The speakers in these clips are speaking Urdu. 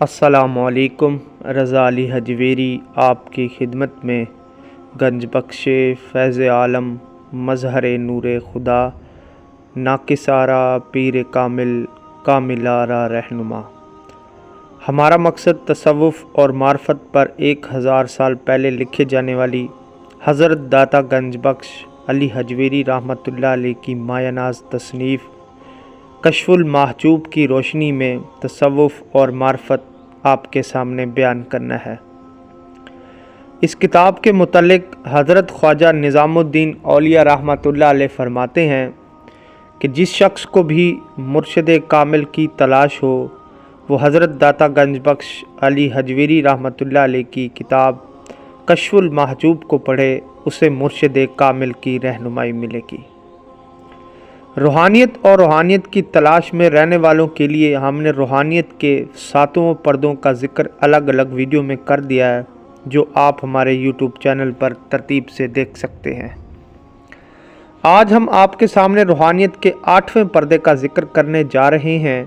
السلام علیکم۔ رضا علی حجویری آپ کی خدمت میں گنج بخش فیض عالم مظہر نور خدا ناکسارہ پیر کامل کامل آرا رہنما۔ ہمارا مقصد تصوف اور معرفت پر 1000 سال پہلے لکھے جانے والی حضرت داتا گنج بخش علی حجویری رحمۃ اللہ علیہ کی مایہ ناز تصنیف کشف المحجوب کی روشنی میں تصوف اور معرفت آپ کے سامنے بیان کرنا ہے۔ اس کتاب کے متعلق حضرت خواجہ نظام الدین اولیاء رحمۃ اللہ علیہ فرماتے ہیں کہ جس شخص کو بھی مرشد کامل کی تلاش ہو وہ حضرت داتا گنج بخش علی حجویری رحمۃ اللہ علیہ کی کتاب کشف المحجوب کو پڑھے، اسے مرشد کامل کی رہنمائی ملے گی۔ روحانیت اور روحانیت کی تلاش میں رہنے والوں کے لیے ہم نے روحانیت کے 7 پردوں کا ذکر الگ الگ ویڈیو میں کر دیا ہے، جو آپ ہمارے یوٹیوب چینل پر ترتیب سے دیکھ سکتے ہیں۔ آج ہم آپ کے سامنے روحانیت کے 8ویں پردے کا ذکر کرنے جا رہے ہیں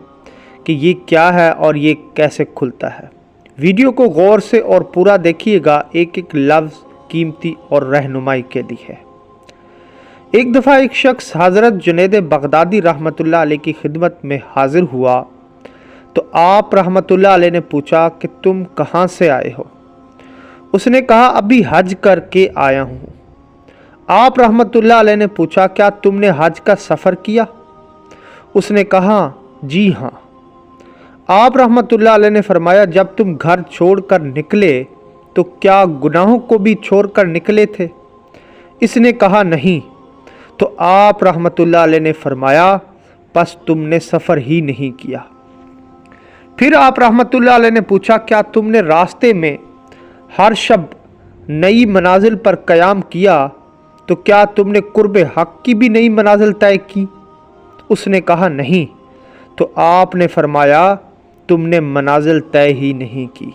کہ یہ کیا ہے اور یہ کیسے کھلتا ہے۔ ویڈیو کو غور سے اور پورا دیکھیے گا، ایک ایک لفظ قیمتی اور رہنمائی کے لیے ہے۔ ایک دفعہ ایک شخص حضرت جنید بغدادی رحمۃ اللہ علیہ کی خدمت میں حاضر ہوا تو آپ رحمۃ اللہ علیہ نے پوچھا کہ تم کہاں سے آئے ہو؟ اس نے کہا ابھی حج کر کے آیا ہوں۔ آپ رحمۃ اللہ علیہ نے پوچھا کیا تم نے حج کا سفر کیا؟ اس نے کہا جی ہاں۔ آپ رحمۃ اللہ علیہ نے فرمایا جب تم گھر چھوڑ کر نکلے تو کیا گناہوں کو بھی چھوڑ کر نکلے تھے؟ اس نے کہا نہیں۔ تو آپ رحمۃ اللہ علیہ نے فرمایا پس تم نے سفر ہی نہیں کیا۔ پھر آپ رحمۃ اللہ علیہ نے پوچھا کیا تم نے راستے میں ہر شب نئی منازل پر قیام کیا تو کیا تم نے قرب حق کی بھی نئی منازل طے کی؟ اس نے کہا نہیں۔ تو آپ نے فرمایا تم نے منازل طے ہی نہیں کی۔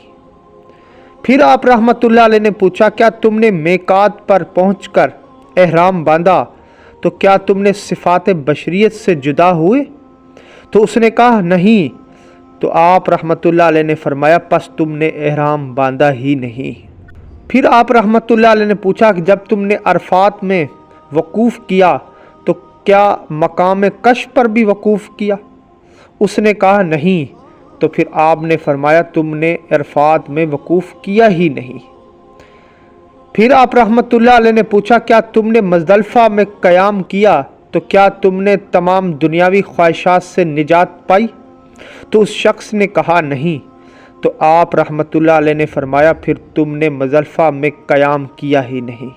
پھر آپ رحمۃ اللہ علیہ نے پوچھا کیا تم نے میقات پر پہنچ کر احرام باندھا تو کیا تم نے صفات بشریت سے جدا ہوئے؟ تو اس نے کہا نہیں۔ تو آپ رحمۃ اللہ علیہ نے فرمایا پس تم نے احرام باندھا ہی نہیں۔ پھر آپ رحمۃ اللہ علیہ نے پوچھا کہ جب تم نے عرفات میں وقوف کیا تو کیا مقام کشف پر بھی وقوف کیا؟ اس نے کہا نہیں۔ تو پھر آپ نے فرمایا تم نے عرفات میں وقوف کیا ہی نہیں۔ پھر آپ رحمۃ اللہ علیہ نے پوچھا کیا تم نے مزدلفہ میں قیام کیا تو کیا تم نے تمام دنیاوی خواہشات سے نجات پائی؟ تو اس شخص نے کہا نہیں۔ تو آپ رحمۃ اللہ علیہ نے فرمایا پھر تم نے مزدلفہ میں قیام کیا ہی نہیں۔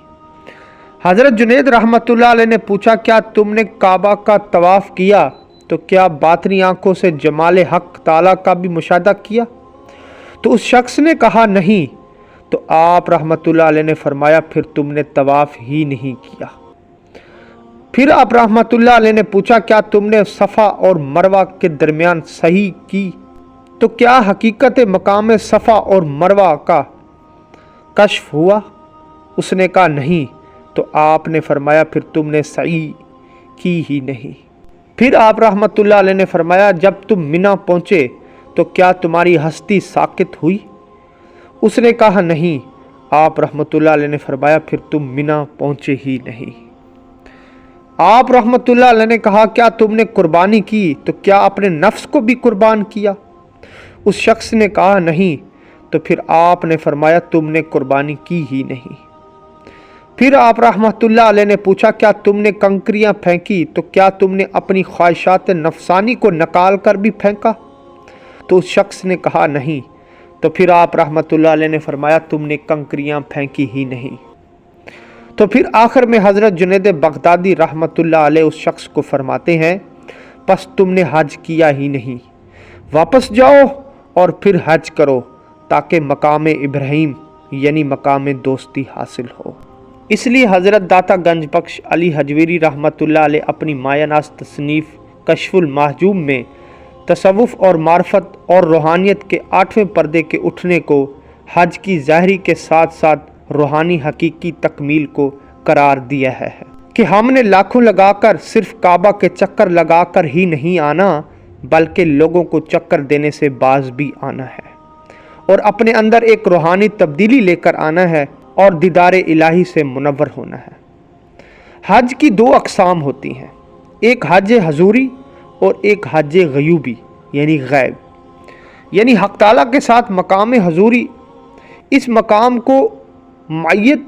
حضرت جنید رحمۃ اللہ علیہ نے پوچھا کیا تم نے کعبہ کا طواف کیا تو کیا باطنی آنکھوں سے جمال حق تعالیٰ کا بھی مشاہدہ کیا؟ تو اس شخص نے کہا نہیں۔ تو آپ رحمۃ اللہ علیہ نے فرمایا پھر تم نے طواف ہی نہیں کیا۔ پھر آپ رحمۃ اللہ علیہ نے پوچھا کیا تم نے صفا اور مروہ کے درمیان صحیح کی تو کیا حقیقت مقام صفا اور مروہ کا کشف ہوا؟ اس نے کہا نہیں۔ تو آپ نے فرمایا پھر تم نے صحیح کی ہی نہیں۔ پھر آپ رحمۃ اللہ علیہ نے فرمایا جب تم منی پہنچے تو کیا تمہاری ہستی ساکت ہوئی؟ اس نے کہا نہیں۔ آپ رحمۃ اللہ علیہ نے فرمایا پھر تم منی پہنچے ہی نہیں۔ آپ رحمۃ اللہ علیہ نے کہا کیا تم نے قربانی کی تو کیا اپنے نفس کو بھی قربان کیا؟ اس شخص نے کہا نہیں۔ تو پھر آپ نے فرمایا تم نے قربانی کی ہی نہیں۔ پھر آپ رحمۃ اللہ علیہ نے پوچھا کیا تم نے کنکریاں پھینکی تو کیا تم نے اپنی خواہشات نفسانی کو نکال کر بھی پھینکا؟ تو اس شخص نے کہا نہیں۔ تو پھر آپ رحمۃ اللہ علیہ نے فرمایا تم نے کنکریاں پھینکی ہی نہیں۔ تو پھر آخر میں حضرت جنید بغدادی رحمۃ اللہ علیہ اس شخص کو فرماتے ہیں پس تم نے حج کیا ہی نہیں، واپس جاؤ اور پھر حج کرو تاکہ مقام ابراہیم یعنی مقام دوستی حاصل ہو۔ اس لیے حضرت داتا گنج بخش علی حجویری رحمۃ اللہ علیہ اپنی مایہ ناز تصنیف کشف المحجوب میں تصوف اور معرفت اور روحانیت کے 8ویں پردے کے اٹھنے کو حج کی ظاہری کے ساتھ ساتھ روحانی حقیقی تکمیل کو قرار دیا ہے کہ ہم نے لاکھوں لگا کر صرف کعبہ کے چکر لگا کر ہی نہیں آنا بلکہ لوگوں کو چکر دینے سے باز بھی آنا ہے۔ اور اپنے اندر ایک روحانی تبدیلی لے کر آنا ہے اور دیدار الہی سے منور ہونا ہے۔ حج کی دو اقسام ہوتی ہیں، ایک حج حضوری اور ایک حج غیوبی یعنی غیب، یعنی حق تعالیٰ کے ساتھ مقام حضوری۔ اس مقام کو معیت،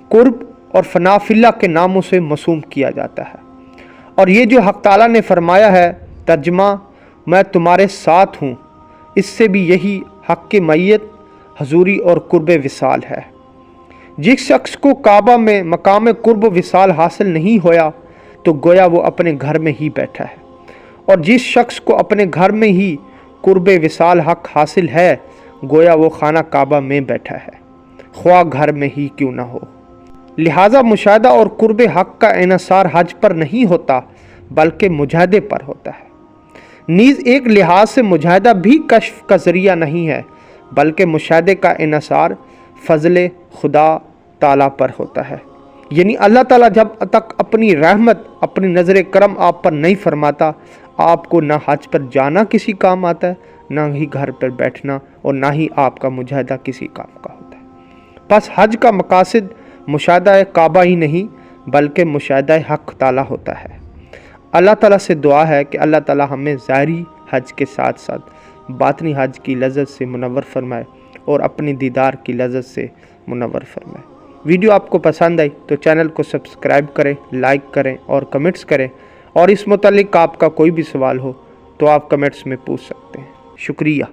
قرب اور فنا فی اللہ کے ناموں سے موسوم کیا جاتا ہے، اور یہ جو حق تعالیٰ نے فرمایا ہے ترجمہ میں تمہارے ساتھ ہوں، اس سے بھی یہی حق کی معیت، حضوری اور قرب وصال ہے۔ جس شخص کو کعبہ میں مقام قرب و وصال حاصل نہیں ہویا تو گویا وہ اپنے گھر میں ہی بیٹھا ہے، اور جس شخص کو اپنے گھر میں ہی قرب وصال حق حاصل ہے گویا وہ خانہ کعبہ میں بیٹھا ہے، خواہ گھر میں ہی کیوں نہ ہو۔ لہٰذا مشاہدہ اور قرب حق کا انحصار حج پر نہیں ہوتا بلکہ مجاہدے پر ہوتا ہے۔ نیز ایک لحاظ سے مجاہدہ بھی کشف کا ذریعہ نہیں ہے بلکہ مشاہدے کا انحصار فضل خدا تعالیٰ پر ہوتا ہے، یعنی اللہ تعالیٰ جب تک اپنی رحمت، اپنی نظر کرم آپ پر نہیں فرماتا، آپ کو نہ حج پر جانا کسی کام آتا ہے، نہ ہی گھر پر بیٹھنا، اور نہ ہی آپ کا مجاہدہ کسی کام کا ہوتا ہے۔ بس حج کا مقاصد مشاہدہ کعبہ ہی نہیں بلکہ مشاہدہ حق تعالیٰ ہوتا ہے۔ اللہ تعالیٰ سے دعا ہے کہ اللہ تعالیٰ ہمیں ظاہری حج کے ساتھ ساتھ باطنی حج کی لذت سے منور فرمائے اور اپنی دیدار کی لذت سے منور فرمائے۔ ویڈیو آپ کو پسند آئی تو چینل کو سبسکرائب کریں، لائک کریں اور کمنٹس کریں، اور اس متعلق آپ کا کوئی بھی سوال ہو تو آپ کمنٹس میں پوچھ سکتے ہیں۔ شکریہ۔